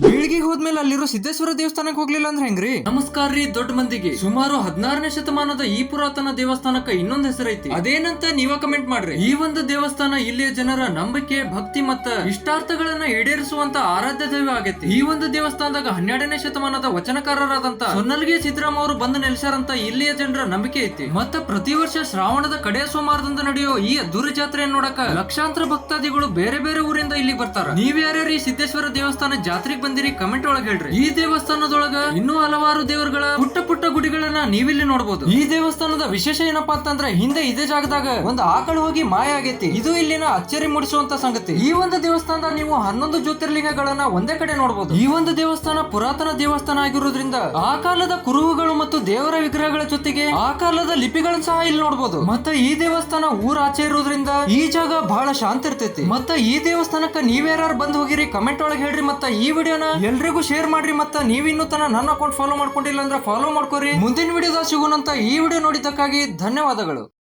ಬೀಳ್ಗಿಗೆ ಹೋದ್ಮೇಲೆ ಅಲ್ಲಿರೋ ಸಿದ್ದೇಶ್ವರ ದೇವಸ್ಥಾನಕ್ಕೆ ಹೋಗ್ಲಿಲ್ಲ ಅಂದ್ರೆ ಹೆಂಗ್ರಿ? ನಮಸ್ಕಾರ ರೀ ದೊಡ್ಡ ಮಂದಿಗೆ. ಸುಮಾರು 16ನೇ ಶತಮಾನದ ಈ ಪುರಾತನ ದೇವಸ್ಥಾನಕ್ಕ ಇನ್ನೊಂದ್ ಹೆಸರೈತಿ. ಅದೇನಂತ ನೀವ ಕಮೆಂಟ್ ಮಾಡ್ರಿ. ಈ ಒಂದು ದೇವಸ್ಥಾನ ಇಲ್ಲಿಯ ಜನರ ನಂಬಿಕೆ, ಭಕ್ತಿ ಮತ್ತ ಇಷ್ಟಾರ್ಥಗಳನ್ನ ಈಡೇರಿಸುವಂತ ಆರಾಧ್ಯ ದೈವ ಆಗೈತಿ. ಈ ಒಂದು ದೇವಸ್ಥಾನದಾಗ 12ನೇ ಶತಮಾನದ ವಚನಕಾರರಾದಂತ ಸೊನ್ನಲ್ಗೆ ಸಿದ್ದರಾಮ ಅವರು ಬಂದು ನೆಲೆಸಾರಂತ ಇಲ್ಲಿಯ ಜನರ ನಂಬಿಕೆ ಐತಿ. ಮತ್ತ ಪ್ರತಿ ವರ್ಷ ಶ್ರಾವಣದ ಕಡೆಯ ಸೋಮವಾರದಿಂದ ನಡೆಯೋ ಈ ಅದ್ದೂರಿ ಜಾತ್ರೆಯನ್ನು ನೋಡಕ ಲಕ್ಷಾಂತರ ಭಕ್ತಾದಿಗಳು ಬೇರೆ ಬೇರೆ ಊರಿಂದ ಇಲ್ಲಿಗೆ ಬರ್ತಾರ. ನೀವ್ ಯಾರ್ಯಾರು ಈ ಸಿದ್ದೇಶ್ವರ ದೇವಸ್ಥಾನ ಜಾತ್ರೆಗೆ ಬಂದಿರಿ ಕಮೆಂಟ್ ಒಳಗೆ ಹೇಳ್ರಿ. ಈ ದೇವಸ್ಥಾನದೊಳಗ ಇನ್ನೂ ಹಲವಾರು ದೇವರುಗಳ ಪುಟ್ಟ ಪುಟ್ಟ ಗುಡಿಗಳನ್ನ ನೀವಿಲ್ಲಿ ನೋಡಬಹುದು. ಈ ದೇವಸ್ಥಾನದ ವಿಶೇಷ ಏನಪ್ಪಾ ಅಂತಂದ್ರೆ ಹಿಂದೆ ಇದೇ ಜಾಗದಾಗ ಒಂದು ಆಕಳು ಹೋಗಿ ಮಾಯ ಆಗೈತಿ. ಇದು ಇಲ್ಲಿನ ಅಚ್ಚರಿ ಮೂಡಿಸುವಂತ ಸಂಗತಿ. ಈ ಒಂದು ದೇವಸ್ಥಾನದ ನೀವು 11 ಜ್ಯೋತಿರ್ಲಿಂಗಗಳನ್ನ ಒಂದೇ ಕಡೆ ನೋಡಬಹುದು. ಈ ಒಂದು ದೇವಸ್ಥಾನ ಪುರಾತನ ದೇವಸ್ಥಾನ ಆಗಿರೋದ್ರಿಂದ ಆ ಕಾಲದ ಕುರುಹುಗಳು ಮತ್ತು ದೇವರ ವಿಗ್ರಹಗಳ ಜೊತೆಗೆ ಆ ಕಾಲದ ಲಿಪಿಗಳನ್ನ ಸಹ ಇಲ್ಲಿ ನೋಡಬಹುದು. ಮತ್ತೆ ಈ ದೇವಸ್ಥಾನ ಊರ ಆಚೆ ಇರೋದ್ರಿಂದ ಈ ಜಾಗ ಬಹಳ ಶಾಂತಿ ಇರ್ತೈತಿ. ಮತ್ತೆ ಈ ದೇವಸ್ಥಾನಕ್ಕ ನೀವ್ಯಾರು ಬಂದ್ ಹೋಗಿರಿ ಕಮೆಂಟ್ ಒಳಗೆ ಹೇಳ್ರಿ. ಮತ್ತೆ ಈ ವಿಡಿಯೋನ ಎಲ್ರಿಗೂ ಶೇರ್ ಮಾಡ್ರಿ. ಮತ್ತೆ ನೀವಿನ್ನೂ ತನ ನನ್ನ ಅಕೌಂಟ್ ಫಾಲೋ ಮಾಡ್ಕೊಂಡಿಲ್ಲ ಅಂದ್ರೆ ಫಾಲೋ ಮಾಡ್ಕೋರಿ. ಮುಂದಿನ ವಿಡಿಯೋದಾಗ ಸಿಗೋಣಂತ. ಈ ವಿಡಿಯೋ ನೋಡಿದ್ದಕ್ಕಾಗಿ ಧನ್ಯವಾದಗಳು.